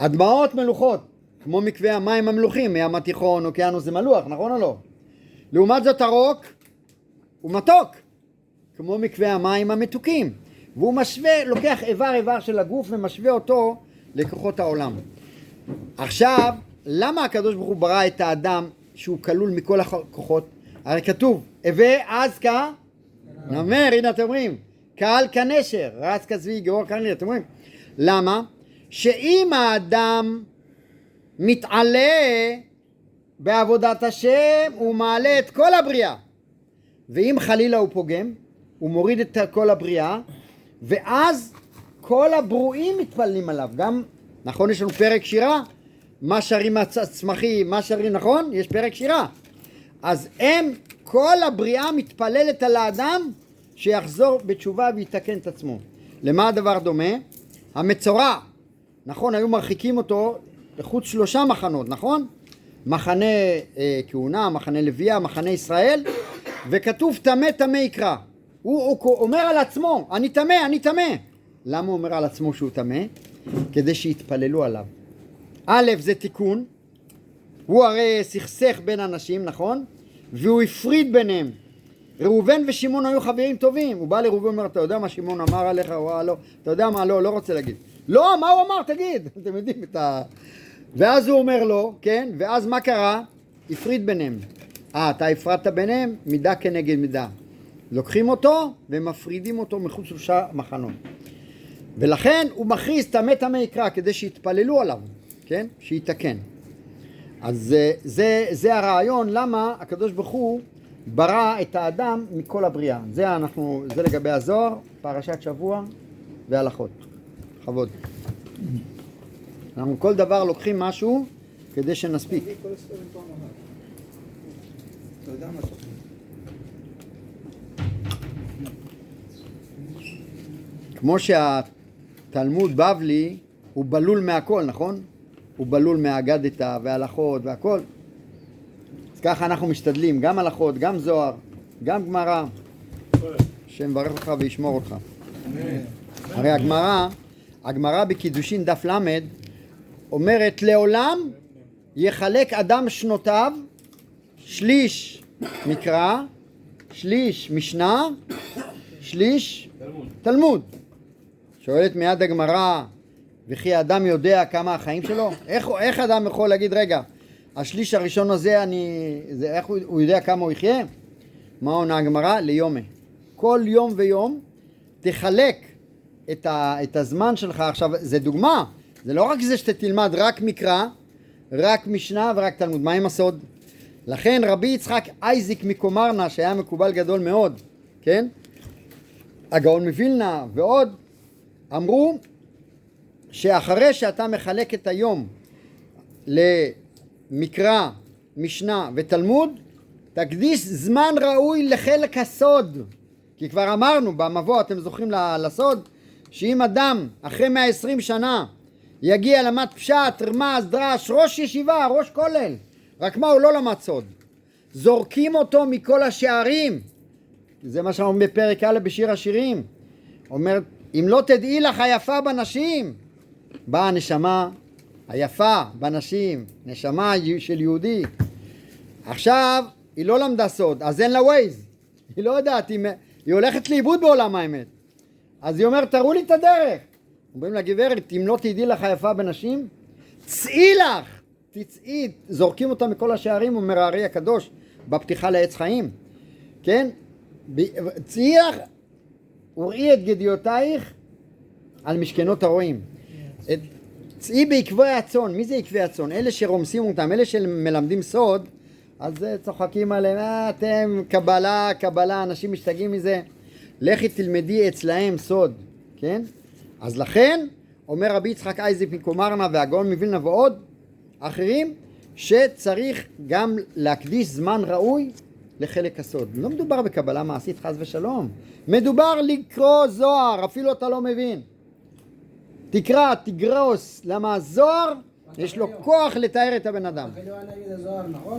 הדמעות מלוכות, כמו מקווה המים המלוכים, מים התיכון, אוקיינוס זה מלוח, נכון או לא? לעומת זאת הרוק הוא מתוק, כמו מקווה המים המתוקים, והוא משווה, לוקח איבר של הגוף ומשווה אותו לכוחות העולם. עכשיו, למה הקדוש ברוך הוא ברא את האדם שהוא כלול מכל הכוחות? הרי כתוב, הווה אז נמר, הנה אתם אומרים, קהל כנשר, רץ כזבי, גאור כנר, אתם אומרים. למה? שאם האדם מתעלה בעבודת השם, הוא מעלה את כל הבריאה. ואם חלילה הוא פוגם, הוא מוריד את כל הבריאה, ואז כל הברואים מתפללים עליו. גם, נכון, יש לנו פרק שירה, מה שרים הצמחים, מה שרים, נכון? יש פרק שירה. אז כל הבריאה מתפללת על האדם שיחזור בתשובה ויתקן את עצמו. למה הדבר דומה? המצורע, נכון, היו מרחיקים אותו לחוץ 3 מחנות, נכון? מחנה כהונה, מחנה לוויה, מחנה ישראל, וכתוב תמה תמה יקרא. הוא אומר על עצמו, אני תמה. למה הוא אומר על עצמו שהוא תמה? כדי שיתפללו עליו. א', זה תיקון, הוא הרי סכסך בין אנשים, נכון? והוא הפריד ביניהם. ראובן ושמעון היו חברים טובים. הוא בא לראובן ואומר, אתה יודע מה שמעון אמר עליך? לא. אתה יודע מה? לא רוצה להגיד. לא, מה הוא אמר? תגיד. אתם יודעים את ה... ואז הוא אומר לו, כן? ואז מה קרה? הפריד ביניהם. אתה הפרדת ביניהם? מידה כנגד מידה. לוקחים אותו ומפרידים אותו מחוץ 3 מחנות. ולכן הוא מכריז תמה יקרא כדי שיתפללו עליו, כן? שיתקן. אז זה הרעיון למה הקדוש ברוך הוא ברא את האדם מכל הבריאה. זה לגבי הזוהר, פרשת שבוע והלכות. בכבוד. אנחנו כל דבר לוקחים משהו כדי שנספיק. כמו שהתלמוד בבלי הוא בלול מהכל, נכון? הוא בלול מהאגדתא וההלכות והכל. אז ככה אנחנו משתדלים, גם הלכות, גם זוהר, גם גמרא. השם יברך אותך וישמור אותך. הרי הגמרא בקידושין דף למד אומרת לעולם יחלק אדם שנותיו שליש מקרא, שליש משנה, שליש תלמוד. שואלת מיד הגמרא, וכי האדם יודע כמה החיים שלו? איך אדם יכול להגיד, רגע, השליש הראשון הזה, איך הוא יודע כמה הוא יחיה? מה עונה הגמרא? ליומה. כל יום ויום תחלק את הזמן שלך. עכשיו, זה דוגמה, זה לא רק זה שתלמד רק מקרא, רק משנה ורק תלמוד. מה עם הסוד? לכן רבי יצחק אייזיק מקומרנה, שהיה מקובל גדול מאוד, כן? הגאון מווילנה ועוד, אמרו שאחרי שאתה מחלק את היום למקרא, משנה ותלמוד, תקדיש זמן ראוי לחלק הסוד. כי כבר אמרנו במבוא, אתם זוכרים לסוד, שאם אדם אחרי 120 שנה יגיע למד פשט, רמז, דרש, ראש ישיבה, ראש כולל, רק מה, הוא לא למד סוד, זורקים אותו מכל השערים. זה מה שאומרים בפרק א' בשיר השירים. אומר, אם לא תדעי לך היפה בנשים, באה הנשמה היפה בנשים, נשמה של יהודי. עכשיו היא לא למדה סוד, אז אין לה ווייז, היא לא יודעת, היא הולכת לאיבוד בעולם האמת. אז היא אומרת, תראו לי את הדרך. אומרים לה, גברת, אם לא תדעי לך היפה בנשים, צאי לך, תצאי. זורקים אותה מכל השערים, אומר הארי הקדוש בפתיחה לעץ חיים, כן? צאי לך, וראי את גדיותייך על משכנות הרועים. צאי בעקבי הצאן. מי זה עקבי הצאן? אלה שרומסים אותם, אלה שמלמדים סוד, אז צוחקים עליהם, אתם קבלה, אנשים משתגעים מזה. לכי תלמדי אצלהם סוד, כן? אז לכן אומר רבי יצחק אייזיק מקומרנה והגאון מווילנה ועוד אחרים, שצריך גם להקדיש זמן ראוי לחלק הסוד. לא מדובר בקבלה מעשית חס ושלום, מדובר לקרוא זוהר, אפילו אתה לא מבין. תקרא, תגרוס, למה הזוהר יש לו כוח לתאר את הבן אדם.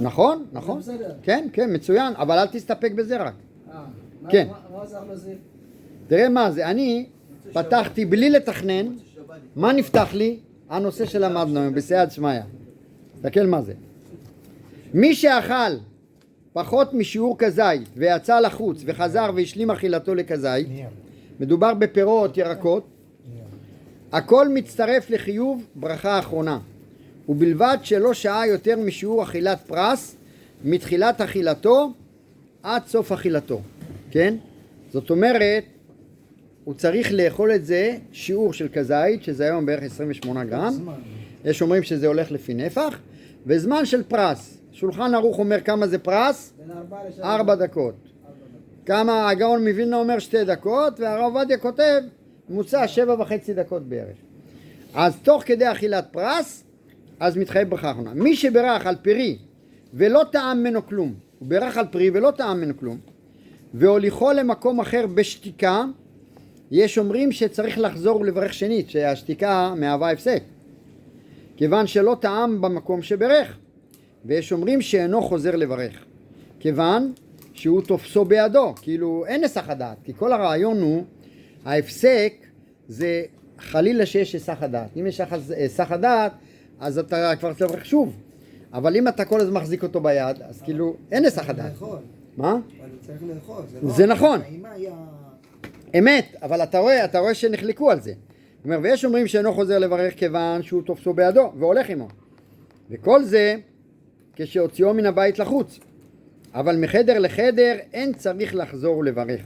נכון, נכון, כן, כן, מצוין, אבל אל תסתפק בזה רק. כן. תראה מה זה, אני פתחתי בלי לתכנן, מה נפתח לי? הנושא שלמדנו בסייעתא שמיא. תסתכל מה זה. מי שאכל פחות משיעור כזית ויצא לחוץ וחזר והשלים אכילתו לכזית, מדובר בפירות, ירקות, הכל מצטרף לחיוב ברכה האחרונה, ובלבד שלא שעה יותר משיעור אכילת פרס מתחילת אכילתו עד סוף אכילתו. כן? זאת אומרת, הוא צריך לאכול את זה שיעור של כזית, שזה היום בערך 28 גרם. יש אומרים שזה הולך לפי נפח, וזמן של פרס. שולחן ערוך אומר כמה זה פרס? 4 דקות. כמה הגאון מווילנה אומר 2 דקות, והרב עובדיה כותב ממוצע 7.5 דקות בערך. אז תוך כדי אכילת פרס, אז מתחייב ברכה אחרונה. מי שברך על פרי ולא טעם ממנו כלום, הוא ברך על פרי ולא טעם ממנו כלום, והוליכו למקום אחר בשתיקה, יש אומרים שצריך לחזור ולברך שנית, שהשתיקה מהווה הפסק, כיוון שלא טעם במקום שברך, ויש אומרים שאינו חוזר לברך, כיוון שהוא תופסו בידו, כאילו אין היסח הדעת, כי כל הרעיון הוא, ההפסק זה חלילה שיש היסח הדעת. אם יש היסח הדעת, אז אתה כבר תברך שוב, אבל אם אתה כל הזמן מחזיק אותו ביד, אז כאילו אין היסח הדעת. מה? אבל הוא צריך לאכול. זה נכון. אמת, אבל אתה רואה שנחלקו על זה. זאת אומרת, ויש אומרים שאינו חוזר לברך כיוון שהוא תופסו בידו והולך עמו. וכל זה כשהוציאו מן הבית לחוץ. אבל מחדר לחדר אין צריך לחזור ולברך.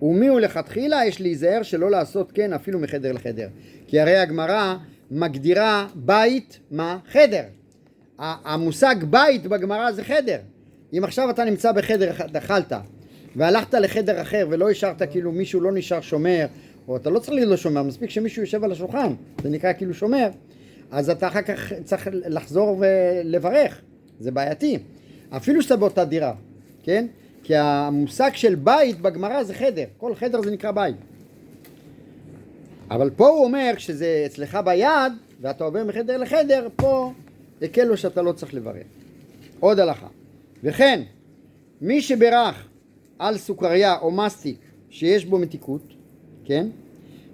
ומי הוא לכתחילה יש להיזהר שלא לעשות כן אפילו מחדר לחדר. כי הרי הגמרא מגדירה בית מה? חדר. המושג בית בגמרא זה חדר. אם עכשיו אתה נמצא בחדר, אכלת, והלכת לחדר אחר ולא השארת, כאילו מישהו לא נשאר שומר, או אתה לא צריך להיות לו שומר, מספיק שמישהו יושב על השולחן, זה נקרא כאילו שומר, אז אתה אחר כך צריך לחזור ולברך, זה בעייתי. אפילו שאתה באותה דירה, כן? כי המושג של בית בגמרא זה חדר, כל חדר זה נקרא בית. אבל פה הוא אומר, כשזה אצלך ביד, ואתה עובר מחדר לחדר, פה יקל לו שאתה לא צריך לברך. עוד הלכה. וכן, מי שברך על סוכריה או מסטיק שיש בו מתיקות, כן?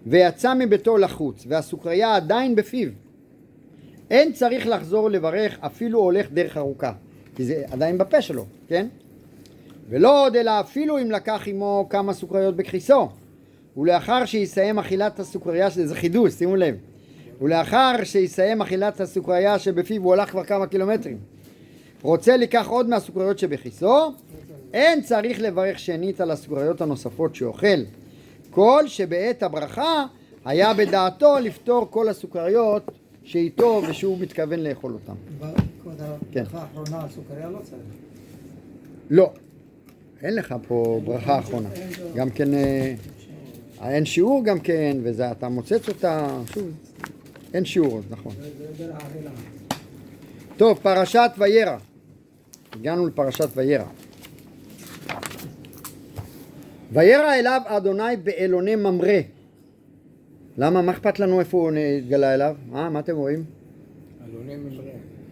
ויצא מביתו לחוץ, והסוכריה עדיין בפיו, אין צריך לחזור לברך אפילו הולך דרך ארוכה, כי זה עדיין בפה שלו, כן? ולא עוד אלא אפילו אם לקח עמו כמה סוכריות בכיסו, ולאחר שיסיים אכילת הסוכריה, שזה חידוש, שימו לב, ולאחר שיסיים אכילת הסוכריה שבפיו הוא הולך כבר כמה קילומטרים, רוצה לקח עוד מהסוכריות שבכיסו, אין צריך לברך שנית על הסוכריות הנוספות שאוכל, כל שבעת הברכה היה בדעתו לפתור כל הסוכריות שאיתו ושהוא מתכוון לאכול אותם. ברכה האחרונה על סוכריה לא צריך? לא, אין לך פה ברכה אחרונה. גם כן, אין שיעור גם כן, ואתה מוצץ אותה, שוב, אין שיעור, נכון. טוב, פרשת וירא. הגענו לפרשת וירא. וירא אליו אדוני באלוני ממרא. למה? מה אכפת לנו איפה הוא התגלה אליו? מה אתם רואים? אלוני ממרא.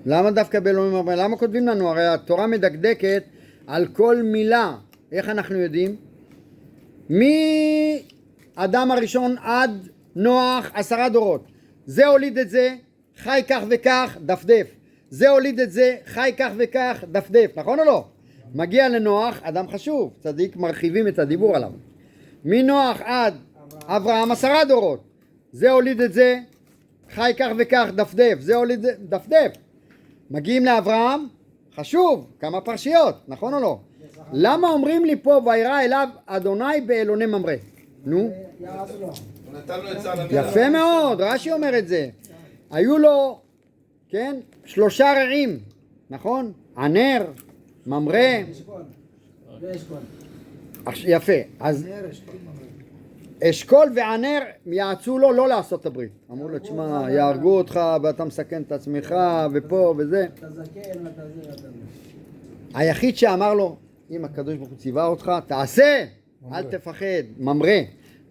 למה דווקא באלוני ממרא? למה כותבים לנו? הרי התורה מדקדקת על כל מילה. איך אנחנו יודעים? מאדם הראשון עד נוח 10 דורות. זה הוליד את זה, חי כך וכך, דפדף. זה הוליד את זה, חי כך וכך, דפדף. נכון או לא? מגיע לנוח, אדם חשוב, צדיק, מרחיבים את הדיבור עליו. מנוח עד אברהם 10 דורות. זה הוליד את זה, חי כך וכך, דפדף. זה הוליד דפדף. מגיעים לאברהם, חשוב, כמה פרשיות, נכון או לא? למה אומרים לי פה וירא אליו אדוני באלוני ממרא? נו? יפה מאוד, רש"י אומר את זה. היו לו, כן, 3 רעים, נכון? ענר, ממרא. יפה, אז אשכול וענר יעצו לו לא לעשות את הברית. אמרו לו, תשמע, יהרגו אותך ואתה מסכן את עצמך ופה וזה. היחיד שאמר לו, אם הקדוש ברוך הוא ציווה אותך, תעשה, אל תפחד, ממרא.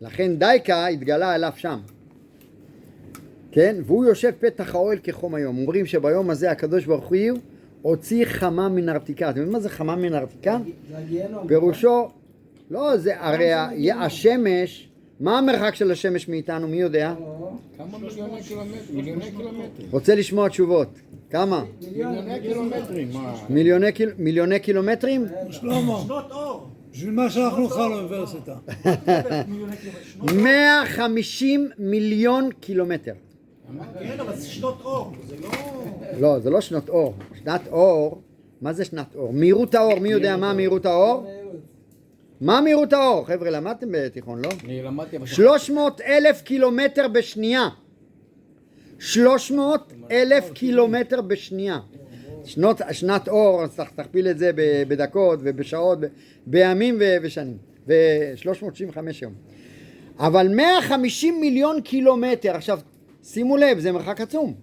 לכן דייקה התגלה אליו שם. כן? והוא יושב פתח האוהל כחום היום. אומרים שביום הזה הקדוש ברוך הוא הוציא חמה מן הרתיקה. אתם יודעים מה זה חמה מן הרתיקה? פירושו, לא, זה הרי השמש מה המרחק של השמש מאיתנו? מי יודע? כמה מיליוני קילומטרים? רוצה לשמוע תשובות. כמה? מיליוני קילומטרים, מה? מיליוני קילומטרים? שלמה, בשביל מה שאנחנו לך לאוניברסיטה. 150 מיליון קילומטר. כן, אבל זה שנות אור, זה לא... לא, זה לא שנות אור. שנת אור, מה זה שנת אור? מהירות האור, מי יודע מה מהירות האור? מה מהירות האור? חבר'ה, למדתם בתיכון, לא? אני למדתי... 300,000 קילומטר בשנייה. 300,000 קילומטר בשנייה. שנת אור, אז תכפיל את זה בדקות ובשעות, בימים ובשנים. ו-365 יום. אבל 150 מיליון קילומטר, עכשיו שימו לב, זה מרחק עצום.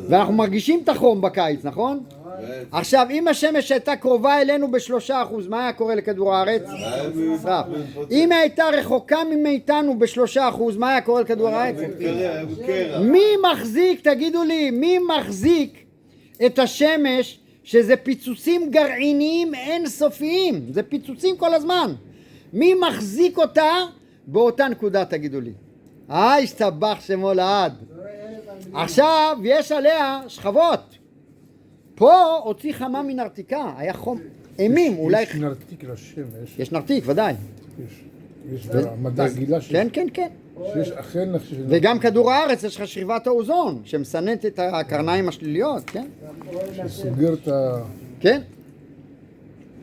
ואנחנו מרגישים את החום בקיץ, נכון? עכשיו, אם השמש הייתה קרובה אלינו ב3%, מה היה קורה לכדור הארץ? נשרף. אם היא הייתה רחוקה מאיתנו ב3%, מה היה קורה לכדור הארץ? מי מחזיק, תגידו לי, מי מחזיק את השמש שזה פיצוצים גרעיניים אינסופיים? זה פיצוצים כל הזמן. מי מחזיק אותה באותה נקודה, תגידו לי? השתבח שמו לעד. עכשיו יש עליה שכבות. פה הוציא חמה מנרתיקה, היה חום אימים, אולי... יש נרתיק לשמש. יש נרתיק, ודאי. יש במדע גילה כן, כן, כן. שיש אכן... וגם כדור הארץ יש לך שכבת האוזון, שמסננת את הקרניים השליליות, כן? שסוגר את ה... כן.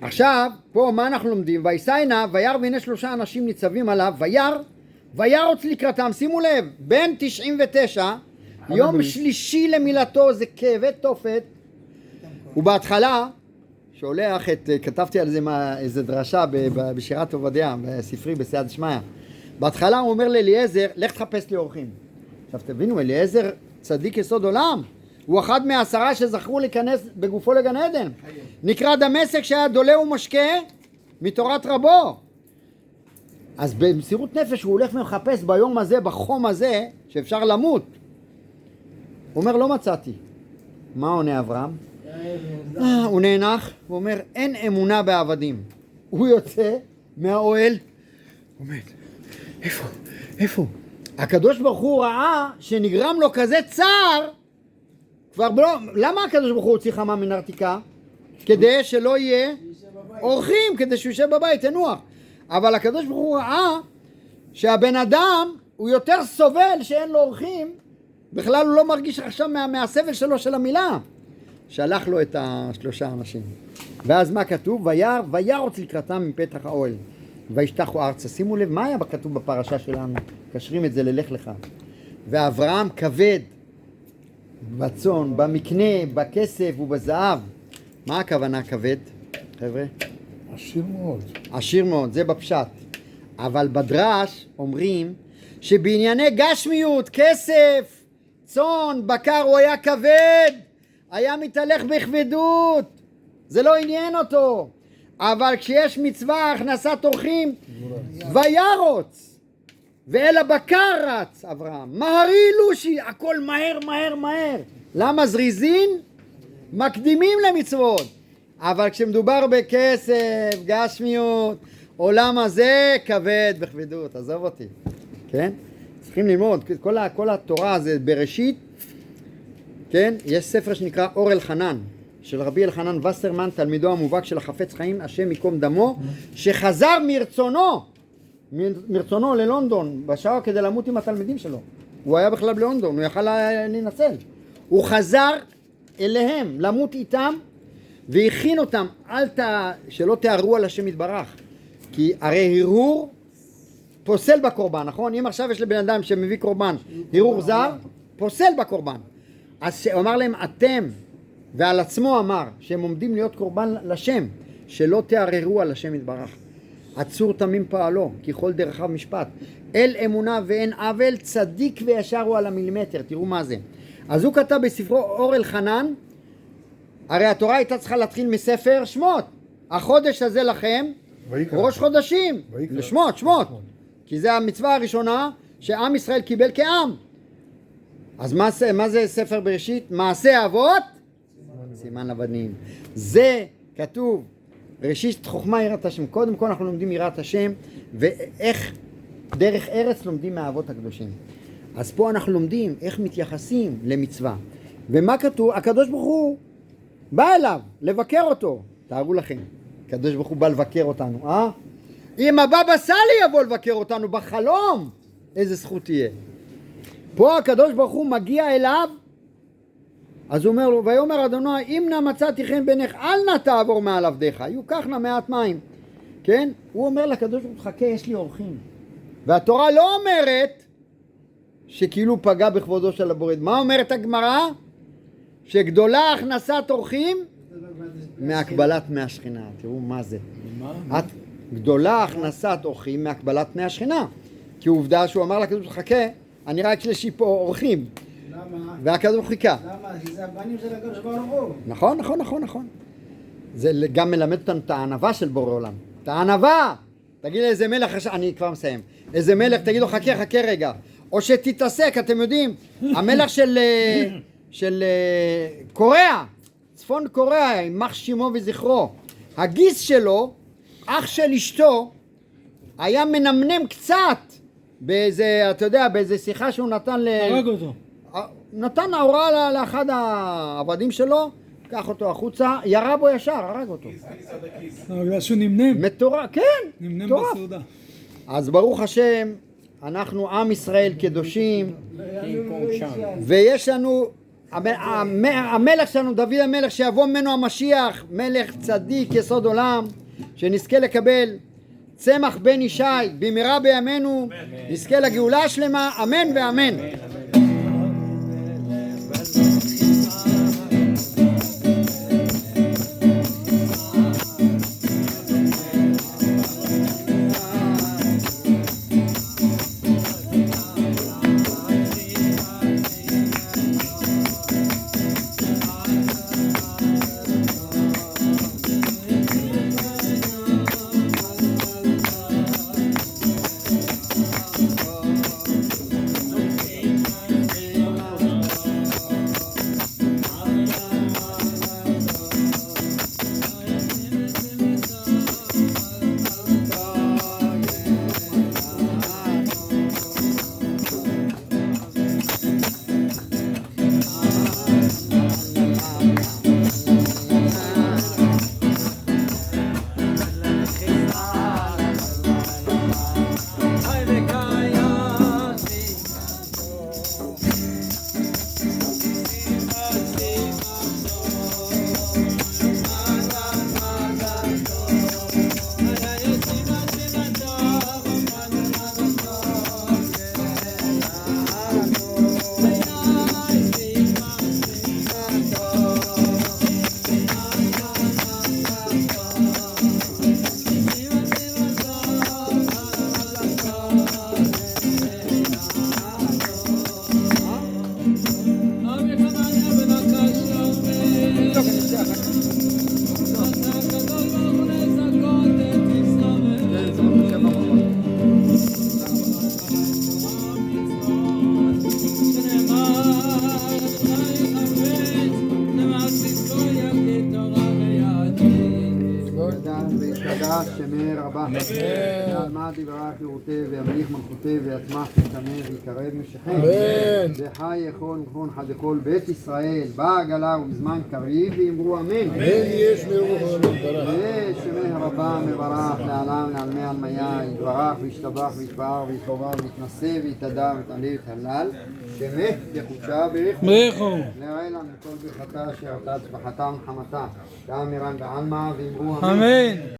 עכשיו, פה מה אנחנו לומדים? ויסיינה, וירא והנה 3 אנשים ניצבים עליו, וירוץ לקראתם, שימו לב, בן 99, יום שלישי למילתו, זה כאבי תופת, ובהתחלה, שולח את, כתבתי על זה איזה דרשה בשירת עובדיה, בספרי בסייעתא דשמיא, בהתחלה הוא אומר לאליעזר, לך תחפש לי אורחים. עכשיו תבינו, אליעזר צדיק יסוד עולם, הוא אחד מ10 שזכרו להיכנס בגופו לגן עדן, נקרא דמשק שהיה דולה ומשקה מתורת רבו. אז במסירות נפש הוא הולך ומחפש ביום הזה, בחום הזה, שאפשר למות. הוא אומר, לא מצאתי. מה עונה אברהם? הוא נאנח, הוא אומר, אין אמונה בעבדים. הוא יוצא מהאוהל, עומד, איפה? הקדוש ברוך הוא ראה שנגרם לו כזה צער, כבר לא, למה הקדוש ברוך הוא הוציא חמה מנרתיקה? כדי שלא יהיה אורחים, כדי שהוא יושב בבית, תנוח. אבל הקדוש ברוך הוא ראה שהבן אדם הוא יותר סובל שאין לו אורחים, בכלל הוא לא מרגיש עכשיו מהסבל שלו של המילה. שלח לו את 3 אנשים. ואז מה כתוב? וירוץ לקראתם מפתח האוהל. וישתחו ארצה. שימו לב, מה היה כתוב בפרשה שלנו? קשרים את זה ללך לך. ואברהם כבד בצאן, במקנה, בכסף ובזהב. מה הכוונה כבד, חבר'ה? עשיר מאוד. עשיר מאוד, זה בפשט. אבל בדרש אומרים שבענייני גשמיות, כסף, צאן, בקר, הוא היה כבד, היה מתהלך בכבדות, זה לא עניין אותו. אבל כשיש מצווה, הכנסת אורחים, וירוץ, ואל הבקר רץ אברהם, מהרי לושי, הכל מהר. למה זריזין? מקדימים למצוות. אבל כשמדובר בכסף, גשמיות, עולם הזה כבד בכבדות, עזוב אותי, כן? צריכים ללמוד, כל התורה זה בראשית, כן? יש ספר שנקרא אור אלחנן, של רבי אלחנן וסרמן, תלמידו המובהק של החפץ חיים, השם יקום דמו, שחזר מרצונו ללונדון, בשעה כדי למות עם התלמידים שלו. הוא היה בכלל בלונדון, הוא יכל להינצל. הוא חזר אליהם, למות איתם, והכין אותם, שלא תארו על השם יתברך, כי הרי הרהור פוסל בקורבן, נכון? אם עכשיו יש לבן אדם שמביא קורבן, הרהור זר, פוסל בקורבן. אז הוא אמר להם, אתם, ועל עצמו אמר, שהם עומדים להיות קורבן לשם, שלא תאררו על השם יתברך. עצור תמים פעלו, כי כל דרכיו משפט. אל אמונה ואין עוול, צדיק וישר הוא על המילימטר, תראו מה זה. אז הוא כתב בספרו אור אלחנן, הרי התורה הייתה צריכה להתחיל מספר שמות. החודש הזה לכם, ראש חודשים, לשמות, כי זה המצווה הראשונה שעם ישראל קיבל כעם. אז מה זה ספר בראשית? מעשה אבות, סימן לבנים. זה כתוב, ראשית חוכמה יראת השם. קודם כל אנחנו לומדים יראת השם, ואיך דרך ארץ לומדים מהאבות הקדושים. אז פה אנחנו לומדים איך מתייחסים למצווה. ומה כתוב? הקדוש ברוך הוא בא אליו לבקר אותו. תארו לכם, הקדוש ברוך הוא בא לבקר אותנו, אם הבבא סאלי יבוא לבקר אותנו בחלום, איזה זכות תהיה. פה הקדוש ברוך הוא מגיע אליו, אז הוא אומר לו, ויאמר אדוני, אם נא מצאתי חן בעיניך, אל נא תעבור מעל עבדיך, יוקח נא מעט מים. כן? הוא אומר לקדוש ברוך הוא, חכה, יש לי אורחים. והתורה לא אומרת שכאילו פגע בכבודו של הבורא. מה אומרת הגמרא? שגדולה הכנסת אורחים מהקבלת פני השכינה. תראו מה זה. גדולה הכנסת אורחים מהקבלת פני השכינה. כי עובדה שהוא אמר לקדוש ברוך הוא, חכה, אני רק יש לי פה אורחים. למה? והקדוש ברוך הוא חיכה. למה? כי זה הבנים של הקדוש ברוך הוא. נכון. זה גם מלמד אותנו את הענווה של בורא עולם. את הענווה! תגיד לאיזה מלך, אני כבר מסיים. איזה מלך, תגיד לו חכה רגע. או שתתעסק, אתם יודעים, המלך של קוריאה, צפון קוריאה, יימח שמו וזכרו. הגיס שלו, אח של אשתו, היה מנמנם קצת באיזה, אתה יודע, באיזה שיחה שהוא נתן הרג אותו. נתן ההוראה לאחד העבדים שלו, קח אותו החוצה, ירה בו ישר, הרג אותו. בגלל שהוא נמנם. מטורף, כן, נמנם מטורף. בסעודה. אז ברוך השם, אנחנו עם ישראל קדושים, ויש לנו, המלך שלנו, דוד המלך, שיבוא ממנו המשיח, מלך צדיק יסוד עולם, שנזכה לקבל צמח בן ישי, במהרה בימינו, נזכה לגאולה השלמה, אמן ואמן. שמי רבה, ועלמד יברך יורתה וימליך מלכותה ויצמח ותשתמר ויקרב משכם, וחי יכול נכון חד כל בית ישראל בעגלה ובזמן קריב ואמרו אמן. יש מרוח המתברך. ושמי רבה מברך לעלם לעלמי עלמיה יתברך וישתבח ויתפאר ויתעורר ויתנשא ויתהדר ויתעלה ויתהלל שמי יחודשה ברכו נראה לנו כל ברכתה אשר אתה צמחתה ונחמתה תאמירן בעלמא ואמרו אמן.